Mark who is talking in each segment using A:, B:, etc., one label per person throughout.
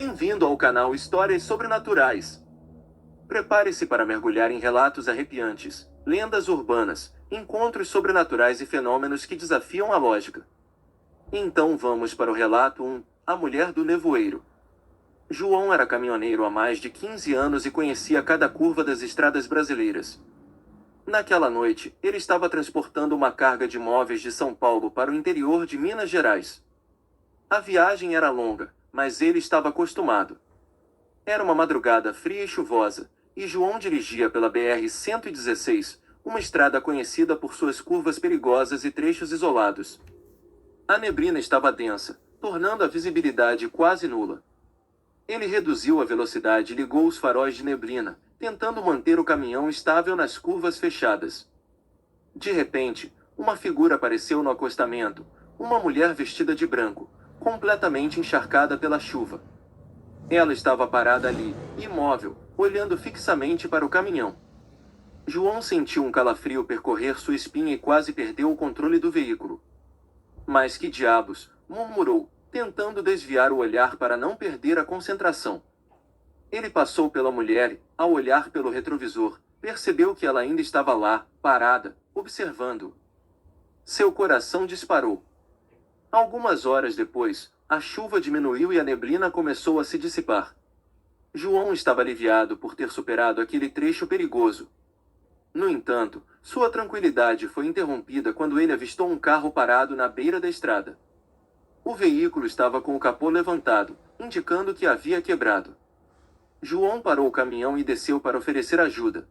A: Bem-vindo ao canal Histórias Sobrenaturais. Prepare-se para mergulhar em relatos arrepiantes, lendas urbanas, encontros sobrenaturais e fenômenos que desafiam a lógica. Então vamos para o relato 1, A Mulher do Nevoeiro. João era caminhoneiro há mais de 15 anos e conhecia cada curva das estradas brasileiras. Naquela noite, ele estava transportando uma carga de móveis de São Paulo para o interior de Minas Gerais. A viagem era longa, mas ele estava acostumado. Era uma madrugada fria e chuvosa, e João dirigia pela BR-116, uma estrada conhecida por suas curvas perigosas e trechos isolados. A neblina estava densa, tornando a visibilidade quase nula. Ele reduziu a velocidade e ligou os faróis de neblina, tentando manter o caminhão estável nas curvas fechadas. De repente, uma figura apareceu no acostamento, uma mulher vestida de branco, completamente encharcada pela chuva. Ela estava parada ali, imóvel, olhando fixamente para o caminhão. João sentiu um calafrio percorrer sua espinha e quase perdeu o controle do veículo. Mas que diabos, murmurou, tentando desviar o olhar para não perder a concentração. Ele passou pela mulher e, ao olhar pelo retrovisor, percebeu que ela ainda estava lá, parada, observando-o. Seu coração disparou. Algumas horas depois, a chuva diminuiu e a neblina começou a se dissipar. João estava aliviado por ter superado aquele trecho perigoso. No entanto, sua tranquilidade foi interrompida quando ele avistou um carro parado na beira da estrada. O veículo estava com o capô levantado, indicando que havia quebrado. João parou o caminhão e desceu para oferecer ajuda.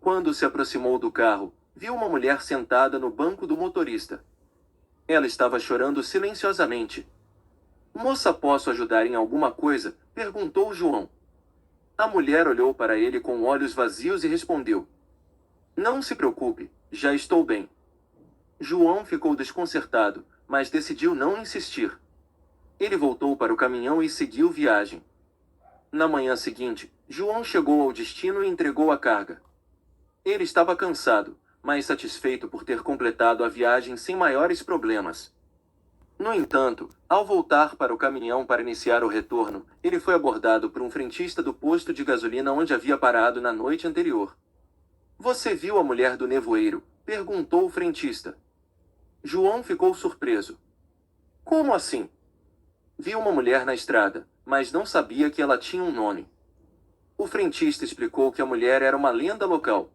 A: Quando se aproximou do carro, viu uma mulher sentada no banco do motorista. Ela estava chorando silenciosamente. Moça, posso ajudar em alguma coisa? Perguntou João. A mulher olhou para ele com olhos vazios e respondeu. Não se preocupe, já estou bem. João ficou desconcertado, mas decidiu não insistir. Ele voltou para o caminhão e seguiu viagem. Na manhã seguinte, João chegou ao destino e entregou a carga. Ele estava cansado, mas satisfeito por ter completado a viagem sem maiores problemas. No entanto, ao voltar para o caminhão para iniciar o retorno, ele foi abordado por um frentista do posto de gasolina onde havia parado na noite anterior. Você viu a mulher do nevoeiro? Perguntou o frentista. João ficou surpreso. Como assim? Vi uma mulher na estrada, mas não sabia que ela tinha um nome. O frentista explicou que a mulher era uma lenda local.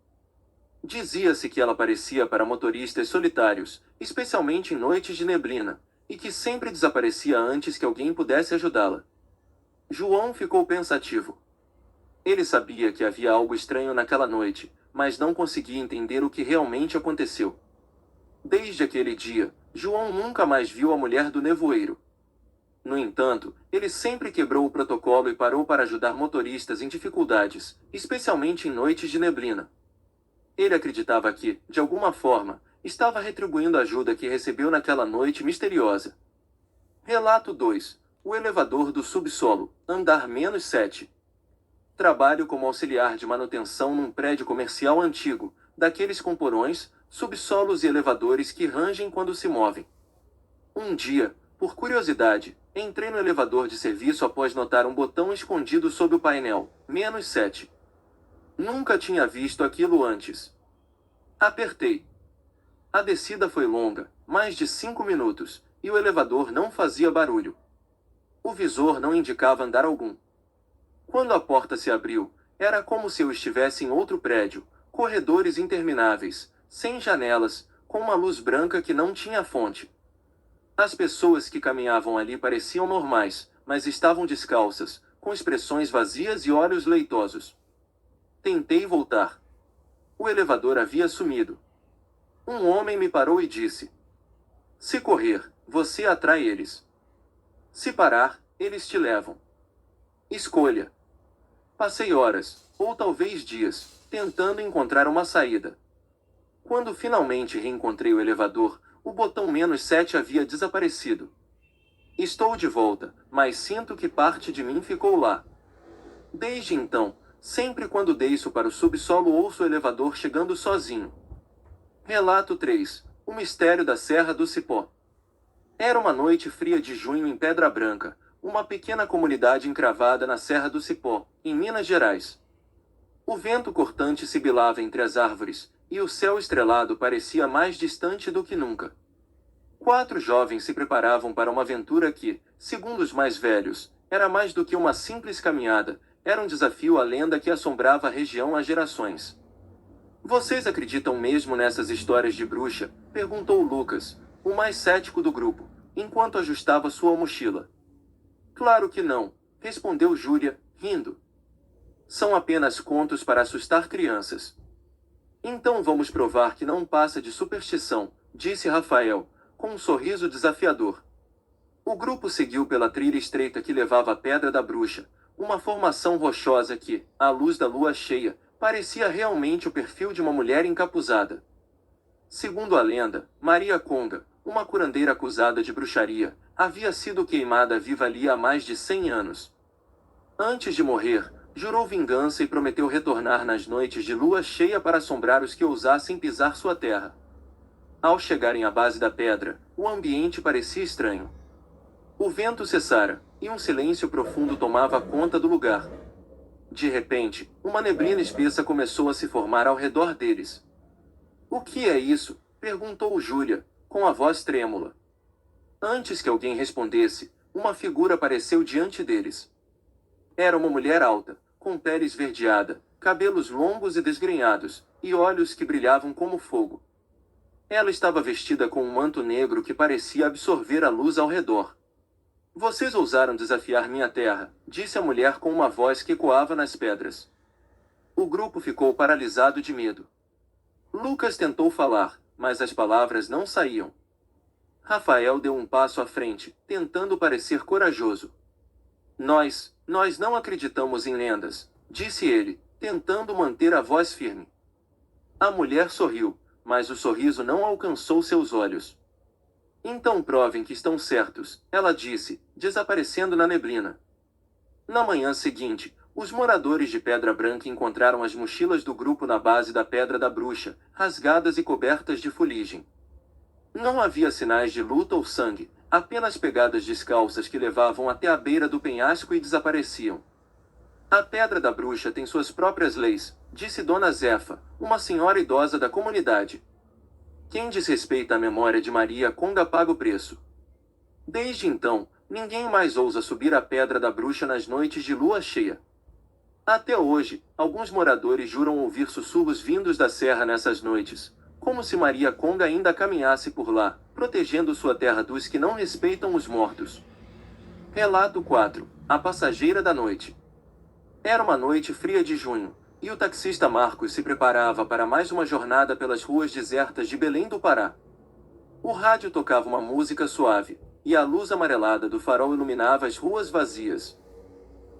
A: Dizia-se que ela aparecia para motoristas solitários, especialmente em noites de neblina, e que sempre desaparecia antes que alguém pudesse ajudá-la. João ficou pensativo. Ele sabia que havia algo estranho naquela noite, mas não conseguia entender o que realmente aconteceu. Desde aquele dia, João nunca mais viu a mulher do nevoeiro. No entanto, ele sempre quebrou o protocolo e parou para ajudar motoristas em dificuldades, especialmente em noites de neblina. Ele acreditava que, de alguma forma, estava retribuindo a ajuda que recebeu naquela noite misteriosa. Relato 2. O elevador do subsolo, andar -7. Trabalho como auxiliar de manutenção num prédio comercial antigo, daqueles com porões, subsolos e elevadores que rangem quando se movem. Um dia, por curiosidade, entrei no elevador de serviço após notar um botão escondido sob o painel, -7. Nunca tinha visto aquilo antes. Apertei. A descida foi longa, mais de 5 minutos, e o elevador não fazia barulho. O visor não indicava andar algum. Quando a porta se abriu, era como se eu estivesse em outro prédio, corredores intermináveis, sem janelas, com uma luz branca que não tinha fonte. As pessoas que caminhavam ali pareciam normais, mas estavam descalças, com expressões vazias e olhos leitosos. Tentei voltar. O elevador havia sumido. Um homem me parou e disse: Se correr, você atrai eles. Se parar, eles te levam. Escolha. Passei horas, ou talvez dias, tentando encontrar uma saída. Quando finalmente reencontrei o elevador, o botão -7 havia desaparecido. Estou de volta, mas sinto que parte de mim ficou lá. Desde então, sempre quando desço para o subsolo ouço o elevador chegando sozinho. Relato 3. O mistério da Serra do Cipó. Era uma noite fria de junho em Pedra Branca, uma pequena comunidade encravada na Serra do Cipó, em Minas Gerais. O vento cortante sibilava entre as árvores, e o céu estrelado parecia mais distante do que nunca. 4 jovens se preparavam para uma aventura que, segundo os mais velhos, era mais do que uma simples caminhada, era um desafio à lenda que assombrava a região há gerações. Vocês acreditam mesmo nessas histórias de bruxa? Perguntou Lucas, o mais cético do grupo, enquanto ajustava sua mochila. Claro que não, respondeu Júlia, rindo. São apenas contos para assustar crianças. Então vamos provar que não passa de superstição, disse Rafael, com um sorriso desafiador. O grupo seguiu pela trilha estreita que levava à Pedra da Bruxa, uma formação rochosa que, à luz da lua cheia, parecia realmente o perfil de uma mulher encapuzada. Segundo a lenda, Maria Conga, uma curandeira acusada de bruxaria, havia sido queimada viva ali há mais de 100 anos. Antes de morrer, jurou vingança e prometeu retornar nas noites de lua cheia para assombrar os que ousassem pisar sua terra. Ao chegarem à base da pedra, o ambiente parecia estranho. O vento cessara, e um silêncio profundo tomava conta do lugar. De repente, uma neblina espessa começou a se formar ao redor deles. "O que é isso?" perguntou Júlia, com a voz trêmula. Antes que alguém respondesse, uma figura apareceu diante deles. Era uma mulher alta, com pele esverdeada, cabelos longos e desgrenhados, e olhos que brilhavam como fogo. Ela estava vestida com um manto negro que parecia absorver a luz ao redor. "Vocês ousaram desafiar minha terra", disse a mulher com uma voz que ecoava nas pedras. O grupo ficou paralisado de medo. Lucas tentou falar, mas as palavras não saíam. Rafael deu um passo à frente, tentando parecer corajoso. Nós não acreditamos em lendas", disse ele, tentando manter a voz firme. A mulher sorriu, mas o sorriso não alcançou seus olhos. "Então provem que estão certos", ela disse, desaparecendo na neblina. Na manhã seguinte, os moradores de Pedra Branca encontraram as mochilas do grupo na base da Pedra da Bruxa, rasgadas e cobertas de fuligem. Não havia sinais de luta ou sangue, apenas pegadas descalças que levavam até a beira do penhasco e desapareciam. "A Pedra da Bruxa tem suas próprias leis", disse Dona Zefa, uma senhora idosa da comunidade. "Quem desrespeita a memória de Maria Conga paga o preço." Desde então, ninguém mais ousa subir a Pedra da Bruxa nas noites de lua cheia. Até hoje, alguns moradores juram ouvir sussurros vindos da serra nessas noites, como se Maria Conga ainda caminhasse por lá, protegendo sua terra dos que não respeitam os mortos. Relato 4. A passageira da noite. Era uma noite fria de junho, e o taxista Marcos se preparava para mais uma jornada pelas ruas desertas de Belém do Pará. O rádio tocava uma música suave, e a luz amarelada do farol iluminava as ruas vazias.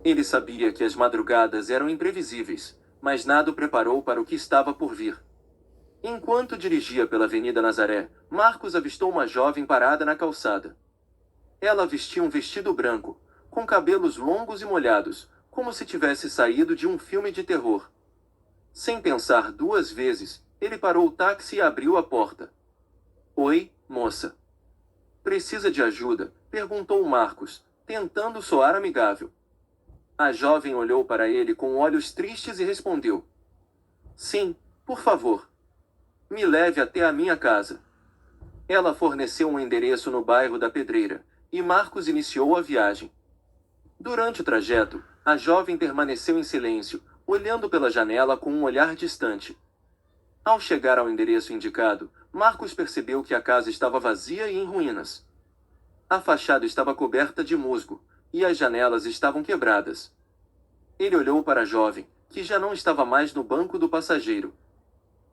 A: Ele sabia que as madrugadas eram imprevisíveis, mas nada o preparou para o que estava por vir. Enquanto dirigia pela Avenida Nazaré, Marcos avistou uma jovem parada na calçada. Ela vestia um vestido branco, com cabelos longos e molhados, como se tivesse saído de um filme de terror. Sem pensar 2 vezes, ele parou o táxi e abriu a porta. "Oi, moça. Precisa de ajuda?" perguntou Marcos, tentando soar amigável. A jovem olhou para ele com olhos tristes e respondeu: "Sim, por favor. Me leve até a minha casa." Ela forneceu um endereço no bairro da Pedreira, e Marcos iniciou a viagem. Durante o trajeto, a jovem permaneceu em silêncio, olhando pela janela com um olhar distante. Ao chegar ao endereço indicado, Marcos percebeu que a casa estava vazia e em ruínas. A fachada estava coberta de musgo, e as janelas estavam quebradas. Ele olhou para a jovem, que já não estava mais no banco do passageiro.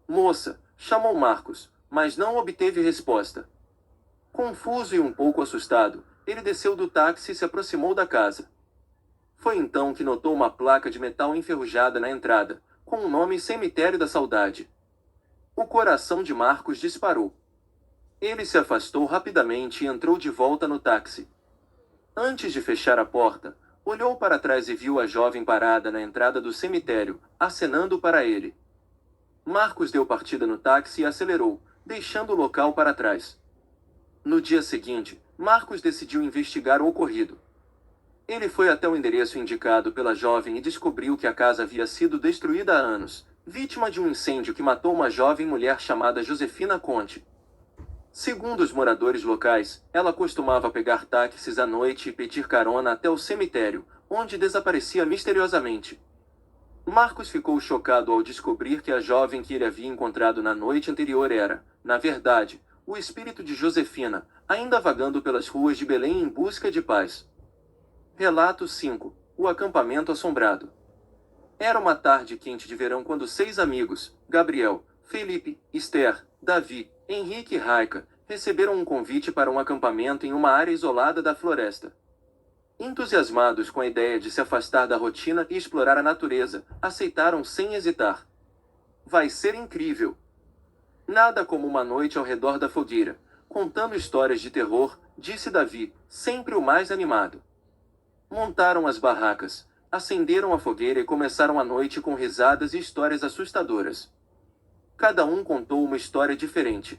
A: "Moça", chamou Marcos, mas não obteve resposta. Confuso e um pouco assustado, ele desceu do táxi e se aproximou da casa. Foi então que notou uma placa de metal enferrujada na entrada, com o nome Cemitério da Saudade. O coração de Marcos disparou. Ele se afastou rapidamente e entrou de volta no táxi. Antes de fechar a porta, olhou para trás e viu a jovem parada na entrada do cemitério, acenando para ele. Marcos deu partida no táxi e acelerou, deixando o local para trás. No dia seguinte, Marcos decidiu investigar o ocorrido. Ele foi até o endereço indicado pela jovem e descobriu que a casa havia sido destruída há anos, vítima de um incêndio que matou uma jovem mulher chamada Josefina Conte. Segundo os moradores locais, ela costumava pegar táxis à noite e pedir carona até o cemitério, onde desaparecia misteriosamente. Marcos ficou chocado ao descobrir que a jovem que ele havia encontrado na noite anterior era, na verdade, o espírito de Josefina, ainda vagando pelas ruas de Belém em busca de paz. Relato 5. O acampamento assombrado. Era uma tarde quente de verão quando 6 amigos, Gabriel, Felipe, Esther, Davi, Henrique e Raika, receberam um convite para um acampamento em uma área isolada da floresta. Entusiasmados com a ideia de se afastar da rotina e explorar a natureza, aceitaram sem hesitar. Vai ser incrível! Nada como uma noite ao redor da fogueira, contando histórias de terror, disse Davi, sempre o mais animado. Montaram as barracas, acenderam a fogueira e começaram a noite com risadas e histórias assustadoras. Cada um contou uma história diferente.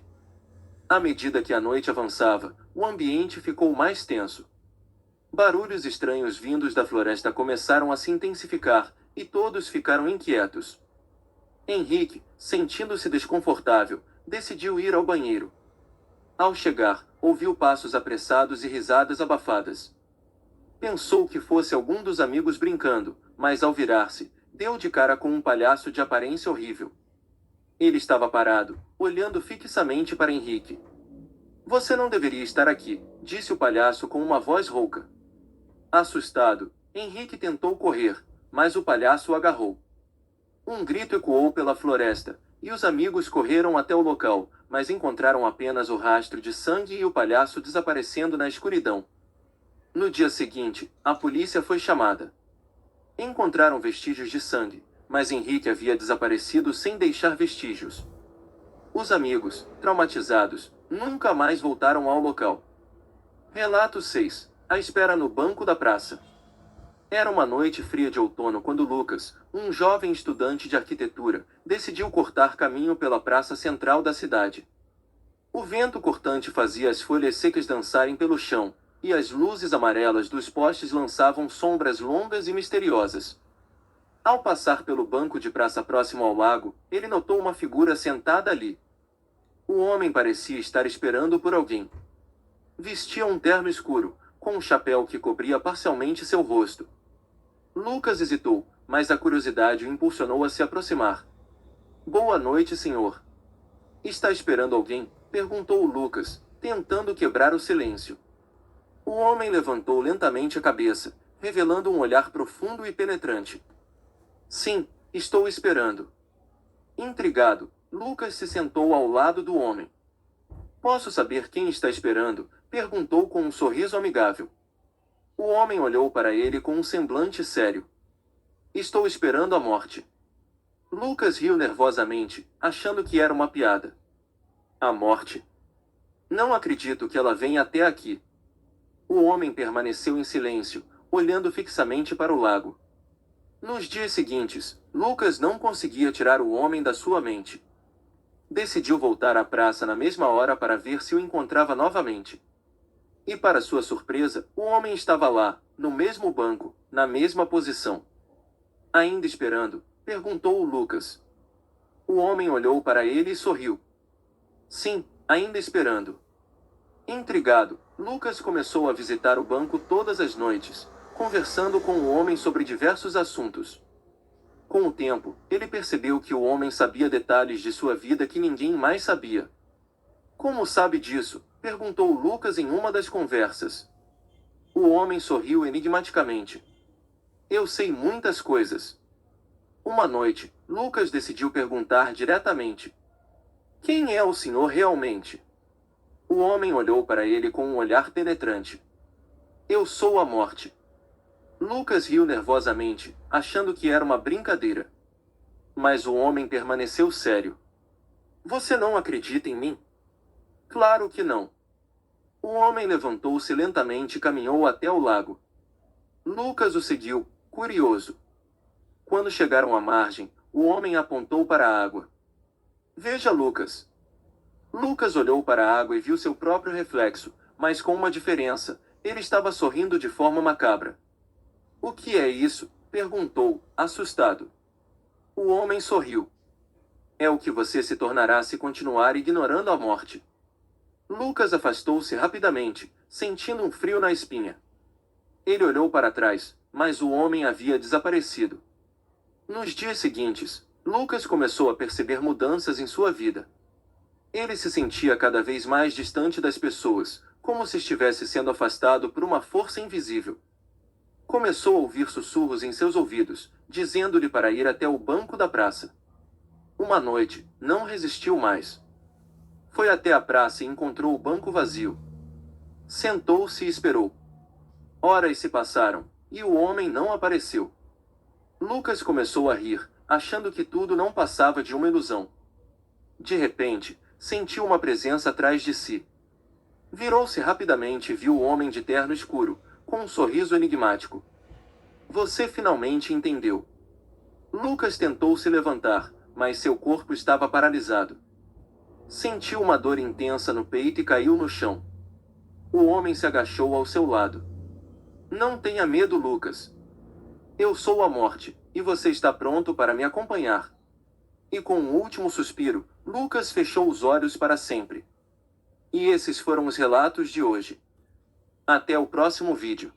A: À medida que a noite avançava, o ambiente ficou mais tenso. Barulhos estranhos vindos da floresta começaram a se intensificar, e todos ficaram inquietos. Henrique, sentindo-se desconfortável, decidiu ir ao banheiro. Ao chegar, ouviu passos apressados e risadas abafadas. Pensou que fosse algum dos amigos brincando, mas ao virar-se, deu de cara com um palhaço de aparência horrível. Ele estava parado, olhando fixamente para Henrique. Você não deveria estar aqui, disse o palhaço com uma voz rouca. Assustado, Henrique tentou correr, mas o palhaço o agarrou. Um grito ecoou pela floresta, e os amigos correram até o local, mas encontraram apenas o rastro de sangue e o palhaço desaparecendo na escuridão. No dia seguinte, a polícia foi chamada. Encontraram vestígios de sangue, mas Henrique havia desaparecido sem deixar vestígios. Os amigos, traumatizados, nunca mais voltaram ao local. Relato 6. A espera no banco da praça. Era uma noite fria de outono quando Lucas, um jovem estudante de arquitetura, decidiu cortar caminho pela praça central da cidade. O vento cortante fazia as folhas secas dançarem pelo chão, e as luzes amarelas dos postes lançavam sombras longas e misteriosas. Ao passar pelo banco de praça próximo ao lago, ele notou uma figura sentada ali. O homem parecia estar esperando por alguém. Vestia um terno escuro, com um chapéu que cobria parcialmente seu rosto. Lucas hesitou, mas a curiosidade o impulsionou a se aproximar. Boa noite, senhor. Está esperando alguém? Perguntou Lucas, tentando quebrar o silêncio. O homem levantou lentamente a cabeça, revelando um olhar profundo e penetrante. Sim, estou esperando. Intrigado, Lucas se sentou ao lado do homem. Posso saber quem está esperando? Perguntou com um sorriso amigável. O homem olhou para ele com um semblante sério. Estou esperando a morte. Lucas riu nervosamente, achando que era uma piada. A morte? Não acredito que ela venha até aqui. O homem permaneceu em silêncio, olhando fixamente para o lago. Nos dias seguintes, Lucas não conseguia tirar o homem da sua mente. Decidiu voltar à praça na mesma hora para ver se o encontrava novamente. E para sua surpresa, o homem estava lá, no mesmo banco, na mesma posição. Ainda esperando? Perguntou Lucas. O homem olhou para ele e sorriu. Sim, ainda esperando. Intrigado, Lucas começou a visitar o banco todas as noites, conversando com o homem sobre diversos assuntos. Com o tempo, ele percebeu que o homem sabia detalhes de sua vida que ninguém mais sabia. Como sabe disso? Perguntou Lucas em uma das conversas. O homem sorriu enigmaticamente. Eu sei muitas coisas. Uma noite, Lucas decidiu perguntar diretamente. Quem é o senhor realmente? O homem olhou para ele com um olhar penetrante. Eu sou a morte. Lucas riu nervosamente, achando que era uma brincadeira. Mas o homem permaneceu sério. Você não acredita em mim? Claro que não. O homem levantou-se lentamente e caminhou até o lago. Lucas o seguiu, curioso. Quando chegaram à margem, o homem apontou para a água. Veja, Lucas. Lucas olhou para a água e viu seu próprio reflexo, mas com uma diferença: ele estava sorrindo de forma macabra. O que é isso? Perguntou, assustado. O homem sorriu. É o que você se tornará se continuar ignorando a morte. Lucas afastou-se rapidamente, sentindo um frio na espinha. Ele olhou para trás, mas o homem havia desaparecido. Nos dias seguintes, Lucas começou a perceber mudanças em sua vida. Ele se sentia cada vez mais distante das pessoas, como se estivesse sendo afastado por uma força invisível. Começou a ouvir sussurros em seus ouvidos, dizendo-lhe para ir até o banco da praça. Uma noite, não resistiu mais. Foi até a praça e encontrou o banco vazio. Sentou-se e esperou. Horas se passaram, e o homem não apareceu. Lucas começou a rir, achando que tudo não passava de uma ilusão. De repente, sentiu uma presença atrás de si. Virou-se rapidamente e viu o homem de terno escuro, com um sorriso enigmático. Você finalmente entendeu. Lucas tentou se levantar, mas seu corpo estava paralisado. Sentiu uma dor intensa no peito e caiu no chão. O homem se agachou ao seu lado. Não tenha medo, Lucas. Eu sou a morte, e você está pronto para me acompanhar. E com um último suspiro, Lucas fechou os olhos para sempre. E esses foram os relatos de hoje. Até o próximo vídeo.